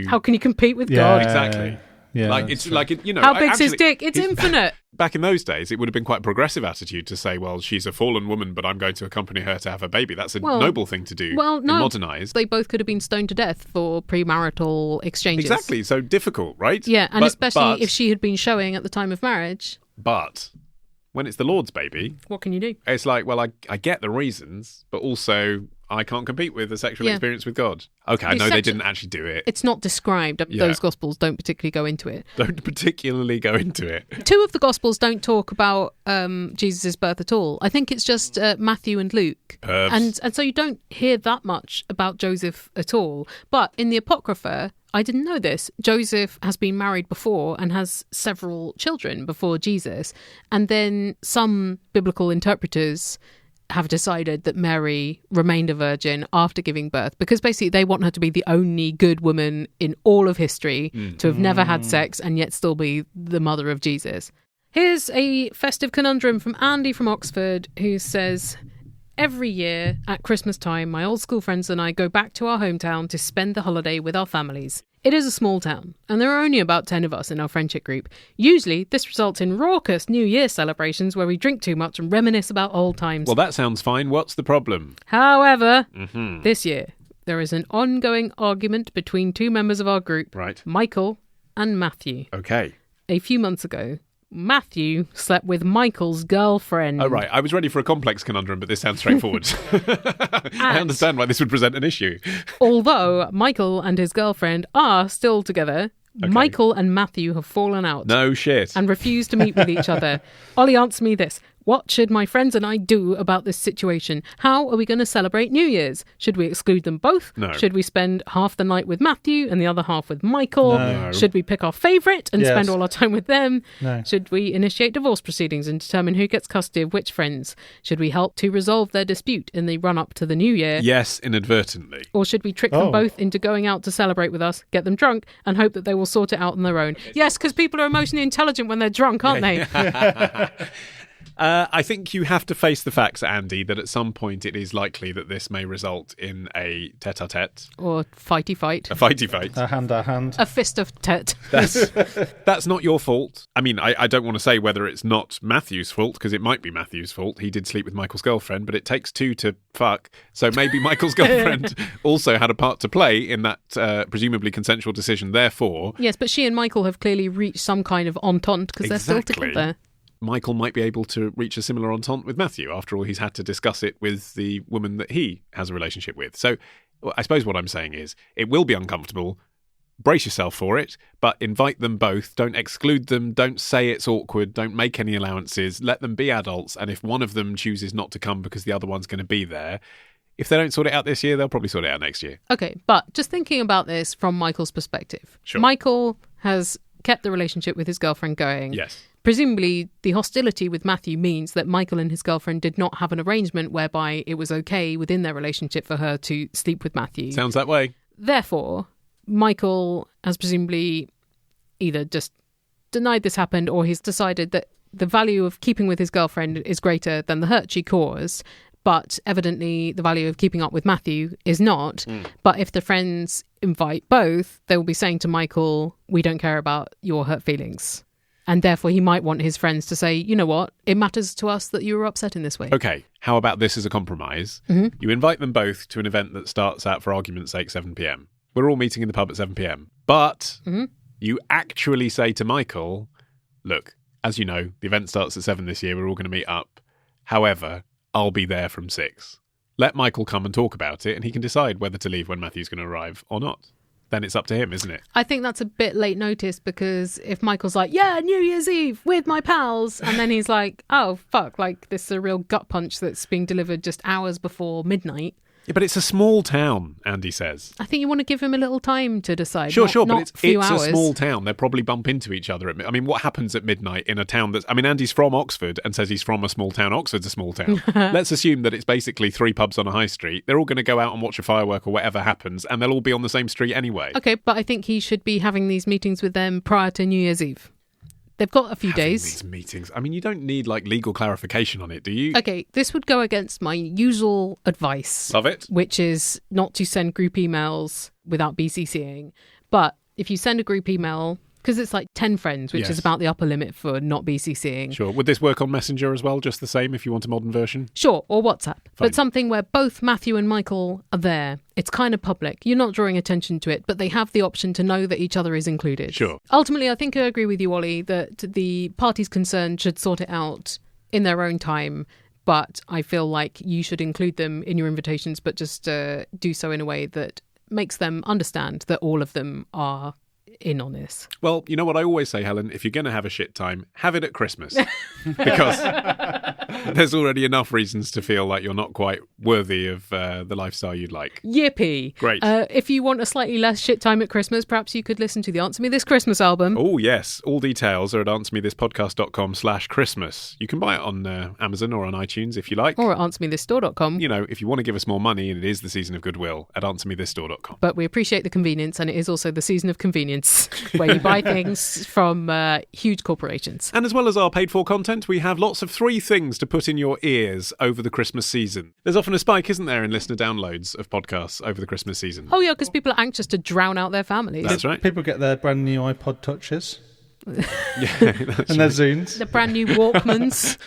How can you compete with God? Exactly. Yeah, like it's like How big's his dick? It's infinite. Back in those days, it would have been quite a progressive attitude to say, well, she's a fallen woman, but I'm going to accompany her to have a baby. That's a noble thing to do. Well, no, modernized. They both could have been stoned to death for premarital exchanges. Exactly. So difficult, right? Yeah, and especially if she had been showing at the time of marriage. But when it's the Lord's baby, what can you do? It's like, well, I get the reasons, but also I can't compete with a sexual experience with God. Okay, I know they didn't actually do it. It's not described. Those Gospels don't particularly go into it. 2 of the Gospels don't talk about Jesus' birth at all. I think it's just Matthew and Luke. And so you don't hear that much about Joseph at all. But in the Apocrypha, I didn't know this, Joseph has been married before and has several children before Jesus. And then some biblical interpreters have decided that Mary remained a virgin after giving birth, because basically they want her to be the only good woman in all of history to have never had sex and yet still be the mother of Jesus. Here's a festive conundrum from Andy from Oxford, who says, every year at Christmas time, my old school friends and I go back to our hometown to spend the holiday with our families. It is a small town, and there are only about 10 of us in our friendship group. Usually, this results in raucous New Year celebrations where we drink too much and reminisce about old times. Well, that sounds fine. What's the problem? However, this year, there is an ongoing argument between two members of our group, Right. Michael and Matthew. Okay. A few months ago, Matthew slept with Michael's girlfriend. Oh, right. I was ready for a complex conundrum, but this sounds straightforward. I understand why this would present an issue. Although Michael and his girlfriend are still together, Okay. Michael and Matthew have fallen out. No shit. And refuse to meet with each other. Ollie, answer me this. What should my friends and I do about this situation? How are we going to celebrate New Year's? Should we exclude them both? No. Should we spend half the night with Matthew and the other half with Michael? No. Should we pick our favourite and Yes. spend all our time with them? No. Should we initiate divorce proceedings and determine who gets custody of which friends? Should we help to resolve their dispute in the run-up to the New Year? Yes, inadvertently. Or should we trick them both into going out to celebrate with us, get them drunk, and hope that they will sort it out on their own? Yes, because people are emotionally intelligent when they're drunk, aren't they? I think you have to face the facts, Andy, that at some point it is likely that this may result in a tete-a-tete. Or fighty fight. A fighty fight. A hand. A fist of tet. That's not your fault. I mean, I don't want to say whether it's not Matthew's fault, because it might be Matthew's fault. He did sleep with Michael's girlfriend, but it takes two to fuck. So maybe Michael's girlfriend also had a part to play in that presumably consensual decision. Therefore... Yes, but she and Michael have clearly reached some kind of entente because they're still together. Michael might be able to reach a similar entente with Matthew. After all, he's had to discuss it with the woman that he has a relationship with. So I suppose what I'm saying is it will be uncomfortable. Brace yourself for it, but invite them both. Don't exclude them. Don't say it's awkward. Don't make any allowances. Let them be adults. And if one of them chooses not to come because the other one's going to be there, if they don't sort it out this year, they'll probably sort it out next year. Okay, but just thinking about this from Michael's perspective. Sure. Michael has kept the relationship with his girlfriend going. Yes. Presumably, the hostility with Matthew means that Michael and his girlfriend did not have an arrangement whereby it was okay within their relationship for her to sleep with Matthew. Sounds that way. Therefore, Michael has presumably either just denied this happened or he's decided that the value of keeping with his girlfriend is greater than the hurt she caused. But evidently, the value of keeping up with Matthew is not. But if the friends invite both, they will be saying to Michael, we don't care about your hurt feelings. And therefore, he might want his friends to say, you know what, it matters to us that you were upset in this way. Okay, how about this as a compromise? You invite them both to an event that starts at, for argument's sake, 7 p.m. We're all meeting in the pub at 7 p.m. But you actually say to Michael, look, as you know, the event starts at 7 this year. We're all going to meet up. However, I'll be there from 6. Let Michael come and talk about it, and he can decide whether to leave when Matthew's going to arrive or not. Then it's up to him, isn't it? I think that's a bit late notice because if Michael's like, yeah, New Year's Eve with my pals, and then he's like, oh, fuck, like this is a real gut punch that's being delivered just hours before midnight. Yeah, but it's a small town, Andy says. I think you want to give him a little time to decide. Sure, not but it's a hours. small town. They'll probably bump into each other. I mean, what happens at midnight in a town that's... I mean, Andy's from Oxford and says he's from a small town. Oxford's a small town. Let's assume that it's basically 3 pubs on a high street. They're all going to go out and watch a firework or whatever happens, and they'll all be on the same street anyway. Okay, but I think he should be having these meetings with them prior to New Year's Eve. They've got a few days. These meetings. I mean, you don't need like legal clarification on it, do you? Okay, this would go against my usual advice. Love it. Which is not to send group emails without BCCing. But if you send a group email, because it's like 10 friends, which is about the upper limit for not BCCing. Sure. Would this work on Messenger as well, just the same if you want a modern version? Sure, or WhatsApp. Fine. But something where both Matthew and Michael are there. It's kind of public. You're not drawing attention to it, but they have the option to know that each other is included. Sure. Ultimately, I think I agree with you, Ollie, that the parties concerned should sort it out in their own time. But I feel like you should include them in your invitations, but just do so in a way that makes them understand that all of them are in on this. Well, you know what I always say, Helen? If you're going to have a shit time, have it at Christmas. Because there's already enough reasons to feel like you're not quite worthy of the lifestyle you'd like. Yippee. Great. If you want a slightly less shit time at Christmas, perhaps you could listen to the Answer Me This Christmas album. Oh, yes. All details are at answermethispodcast.com/Christmas. You can buy it on Amazon or on iTunes if you like. Or at answermethisstore.com. You know, if you want to give us more money, and it is the season of goodwill, at answermethisstore.com. But we appreciate the convenience, and it is also the season of convenience, where you buy things from huge corporations. And as well as our paid-for content, we have lots of 3 things to put in your ears over the Christmas season. There's often a spike, isn't there, in listener downloads of podcasts over the Christmas season? Oh, yeah, because people are anxious to drown out their families. That's right. People get their brand new iPod Touches. Yeah, and their Zunes. The brand new Walkmans.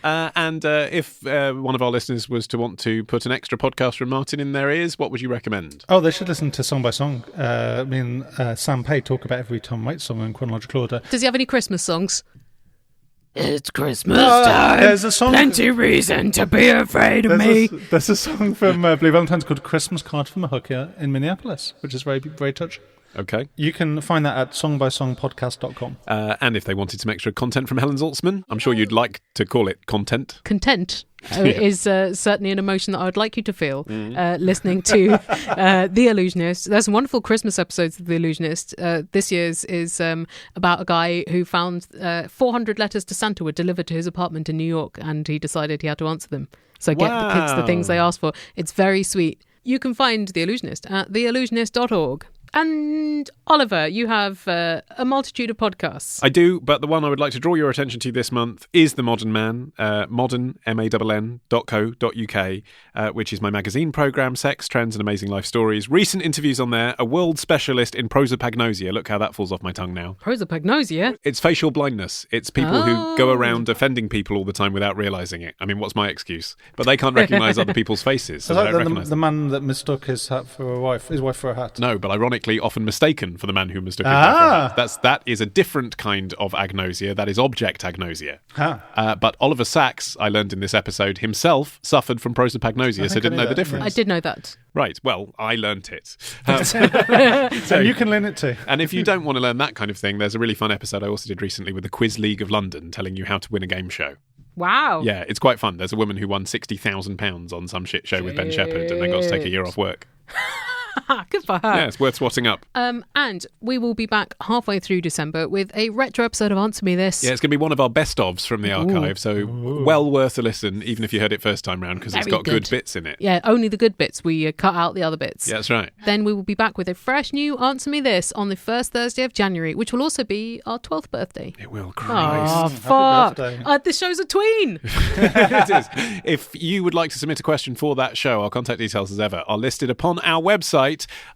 And if one of our listeners was to want to put an extra podcast from Martin in their ears, what would you recommend? Oh, they should listen to Song by Song. Me and Sam Pay talk about every Tom Waits song in chronological order. Does he have any Christmas songs? It's Christmas time. There's a song. Plenty reason to be afraid of me. There's a song from Blue Valentine's called Christmas Card from a Hooker in Minneapolis, which is very, very touching. Okay. You can find that at songbysongpodcast.com. And if they wanted some extra content from Helen Zaltzman, I'm sure you'd like to call it content. Content is certainly an emotion that I would like you to feel listening to The Illusionist. There's some wonderful Christmas episodes of The Illusionist. This year's is about a guy who found 400 letters to Santa were delivered to his apartment in New York, and he decided he had to answer them. So get the kids the things they asked for. It's very sweet. You can find The Illusionist at theillusionist.org. And Oliver, you have a multitude of podcasts. I do, but the one I would like to draw your attention to this month is The Modern Man, modern, MANN.co.uk, which is my magazine programme, Sex, Trends and Amazing Life Stories. Recent interviews on there, a world specialist in prosopagnosia. Look how that falls off my tongue now. Prosopagnosia? It's facial blindness. It's people who go around offending people all the time without realising it. I mean, what's my excuse? But they can't recognise other people's faces, so they don't recognise the man that mistook his hat for his wife for a hat. No, but ironically, often mistaken for the man who mistook his wife for a hat. That is a different kind of agnosia. That is object agnosia. But Oliver Sacks, I learned in this episode, himself suffered from prosopagnosia, so didn't know the difference. I did know that. Right, well, I learnt it. So you can learn it too. And if you don't want to learn that kind of thing, there's a really fun episode I also did recently with the Quiz League of London, telling you how to win a game show. Wow. Yeah, it's quite fun. There's a woman who won £60,000 on some shit show with Ben Shepherd and then got to take a year off work. Good for her. Yeah, it's worth swatting up. And we will be back halfway through December with a retro episode of Answer Me This. Yeah, it's going to be one of our best-ofs from the archive, so well worth a listen, even if you heard it first time round, because it's got good bits in it. Yeah, only the good bits. We cut out the other bits. Yeah, that's right. Then we will be back with a fresh new Answer Me This on the first Thursday of January, which will also be our 12th birthday. It will, Christ. Oh, fuck. This show's a tween. It is. If you would like to submit a question for that show, our contact details, as ever, are listed upon our website,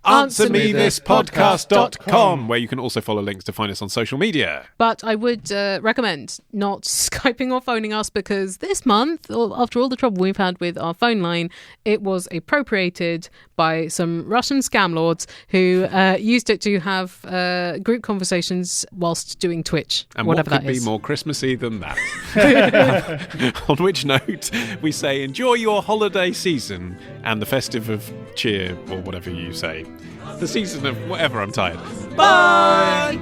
answermethispodcast.com, where you can also follow links to find us on social media. But I would recommend not Skyping or phoning us, because this month, after all the trouble we've had with our phone line, it was appropriated by some Russian scam lords who used it to have group conversations whilst doing Twitch, and whatever what that could is. be more Christmassy than that? On which note, we say enjoy your holiday season and the festive of cheer, or whatever you say. The season of whatever, I'm tired. Bye!